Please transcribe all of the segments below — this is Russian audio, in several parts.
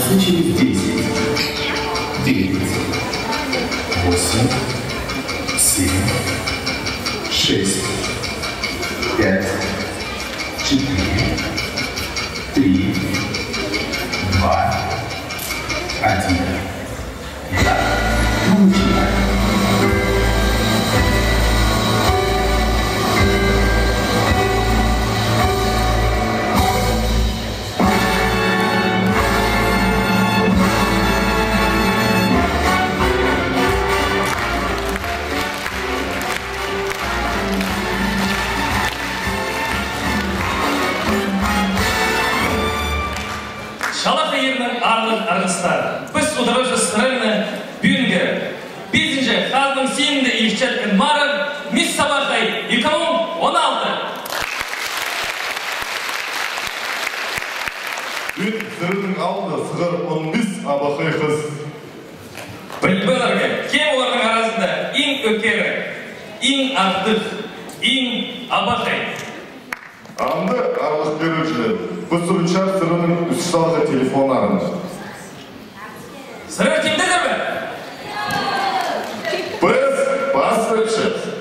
начнется через 10, 9, 8, 7, 6, 5, 4, 3, 2, 1. Да, мы начинаем. Biz udarıcı sırrını büyünge. Bizce halkın siyinde işçetkin marır, mis sabahday 2016. Büyük sırrının aldı sığır 15 abakay kız. Bilbelerge, kim olanın arasında en ökeri, en artık, en abakay. Andı arlık görücüler. Bu sürüçer sırrının üst salgı telefonu arınır. Sırrı kimdedir mi? Biz basırıkçı.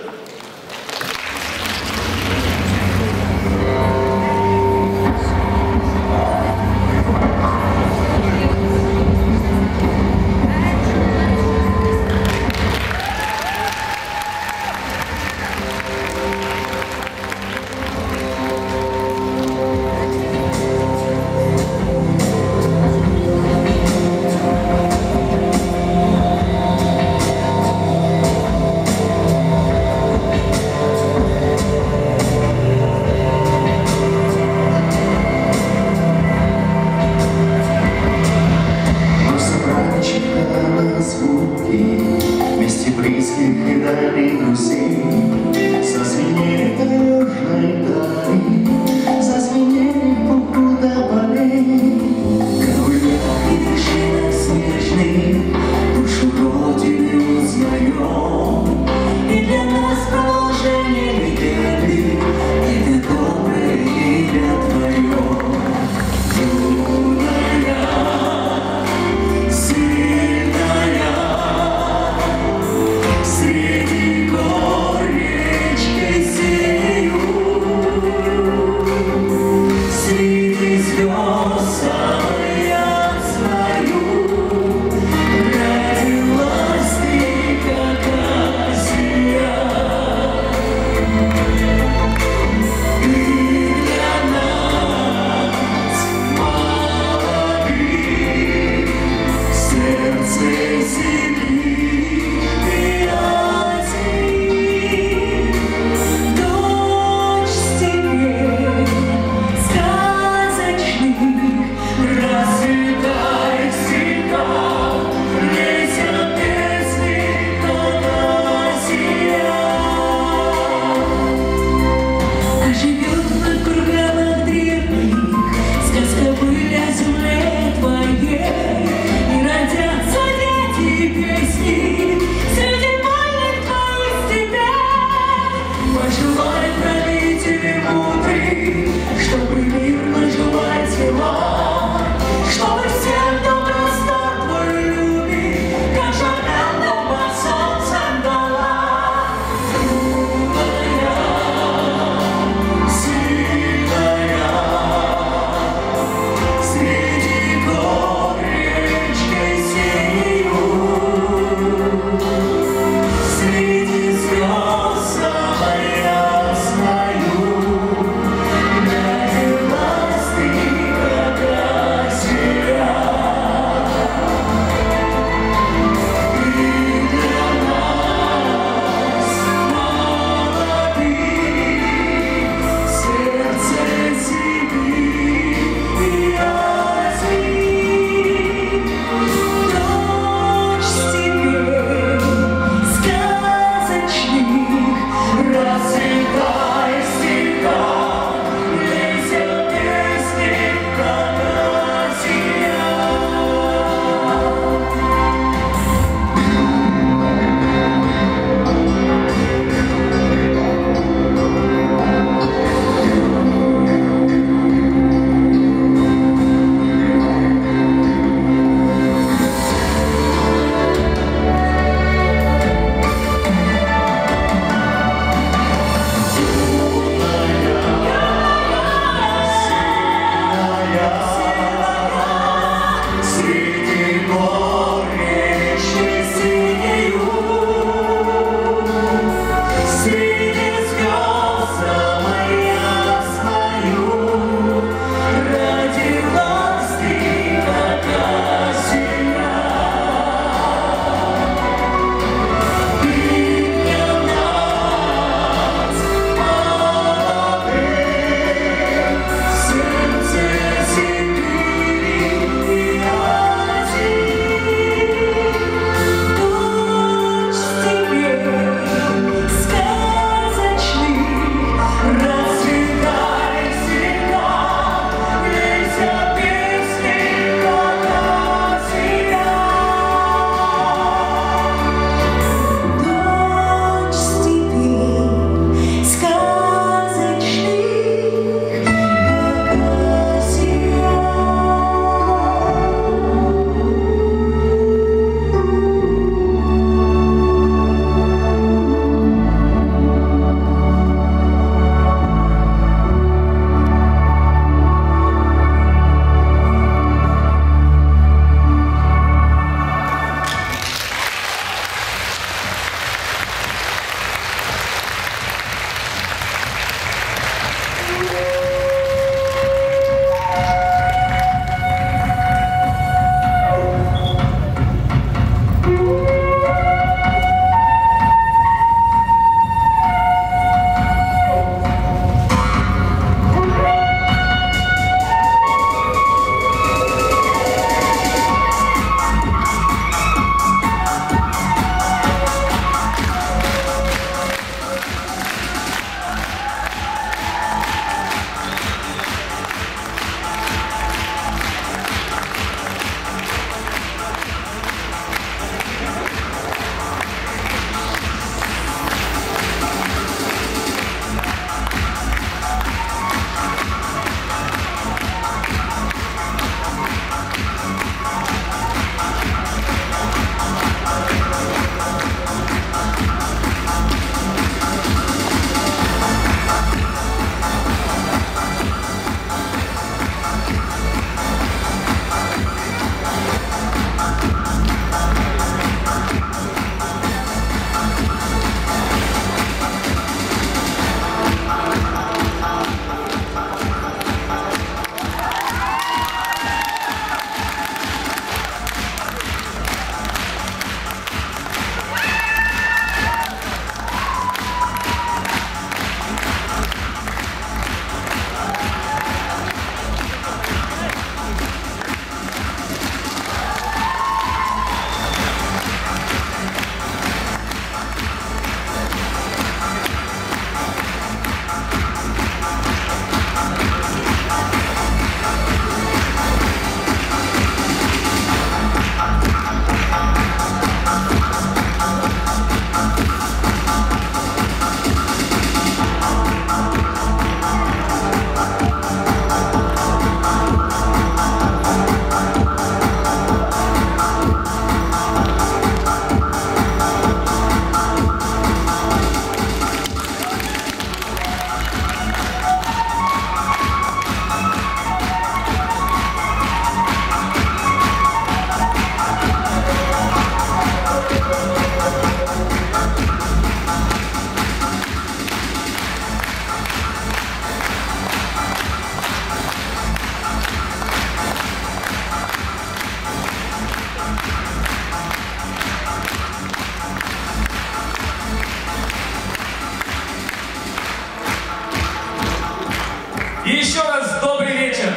И еще раз добрый вечер.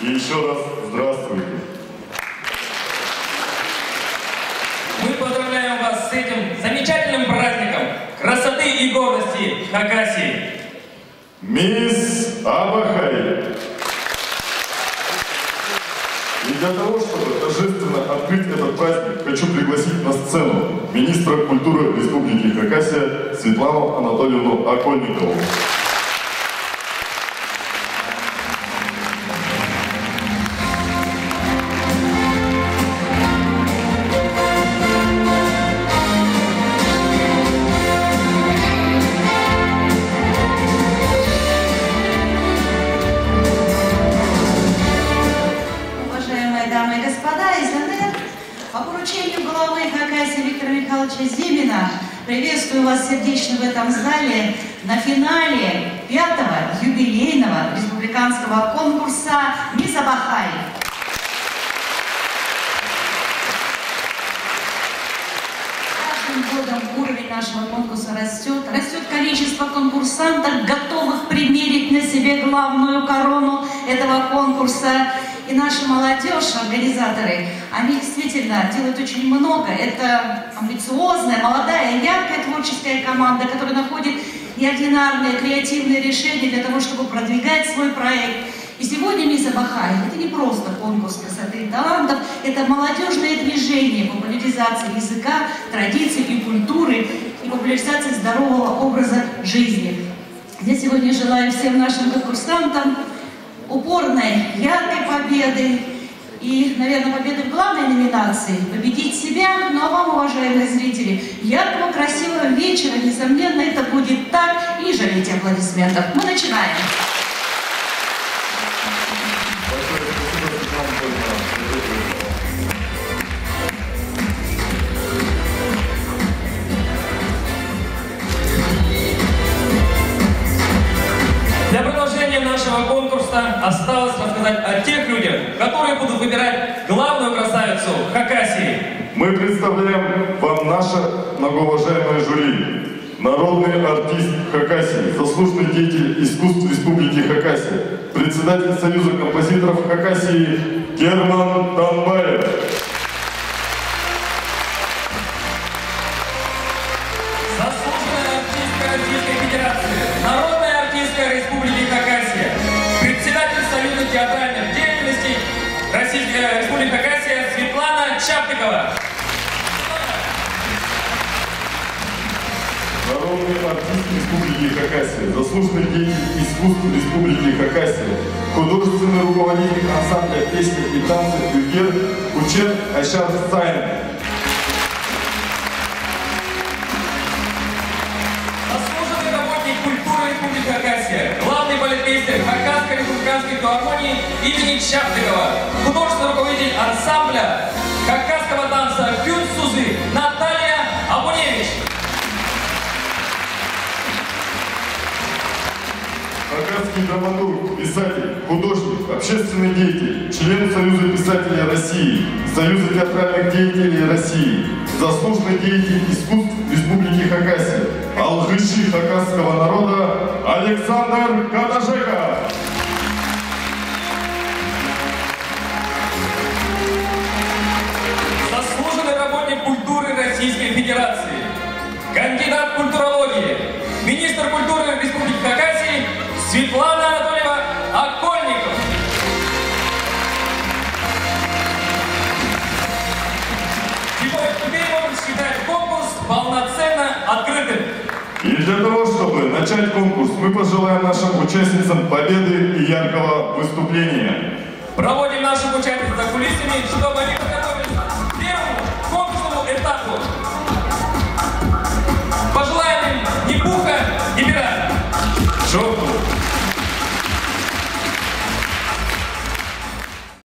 И еще раз здравствуйте. Мы поздравляем вас с этим замечательным праздником красоты и гордости Хакасии. Мисс Абахай. И для того, чтобы торжественно открыть этот праздник, хочу пригласить на сцену министра культуры Республики Хакасия Светлану Анатольевну Окольникову. Приветствую вас сердечно в этом зале на финале 5-го юбилейного республиканского конкурса «Мисс Абахай». Каждым годом уровень нашего конкурса растет. Растет количество конкурсантов, готовых примерить на себе главную корону этого конкурса. И наша молодежь, организаторы, они действительно делают очень много. Это амбициозная, молодая, яркая творческая команда, которая находит неординарные, креативные решения для того, чтобы продвигать свой проект. И сегодня «Мисс Абахай» — это не просто конкурс красоты и талантов, это молодежное движение популяризации языка, традиций и культуры и популяризации здорового образа жизни. Я сегодня желаю всем нашим конкурсантам упорной, яркой победы и, наверное, победы в главной номинации — победить себя. Ну а вам, уважаемые зрители, яркого, красивого вечера. Несомненно, это будет так. И не жалейте аплодисментов. Мы начинаем. Для продолжения нашего конкурса осталось рассказать о тех людях, которые будут выбирать главную красавицу Хакасии. Мы представляем вам наше многоуважаемое жюри. Народный артист Хакасии, заслуженный деятель искусств Республики Хакасия, председатель Союза композиторов Хакасии Герман Танбаев. Заслуженная артистка Российской Федерации, народная артистка Республики Хакасия, председатель Союза театральных деятельностей Республики Хакасия Светлана Чаптикова. Народный артист Республики Хакасия, заслуженный деятель искусств Республики Хакасия, художественный руководитель ансамбля песни и танцы «Югер» Учен Айшар Сайн. Заслуженный работник культуры Республики Хакасия, главный балетмейстер Хакасской республиканской филармонии имени Чаптикова, художественный руководитель ансамбля хакасского танца «Кюн Сузы» Наталья Абуневич. Хакасский драматург, писатель, художник, общественный деятель, член Союза писателей России, Союза театральных деятелей России, заслуженный деятель искусств Республики Хакасия, алгыши хакасского народа Александр Каташека. Заслуженный работник культуры Российской Федерации, кандидат культурологии, министр культуры Республики Хакасии Светлана Анатольевна Окольникова. Теперь можно считать конкурс полноценно открытым. И для того, чтобы начать конкурс, мы пожелаем нашим участницам победы и яркого выступления. Проводим наших участников за кулисами, чтобы они подготовились к первому конкурсному этапу. Пожелаем им ни пуха, ни беда. Шоу.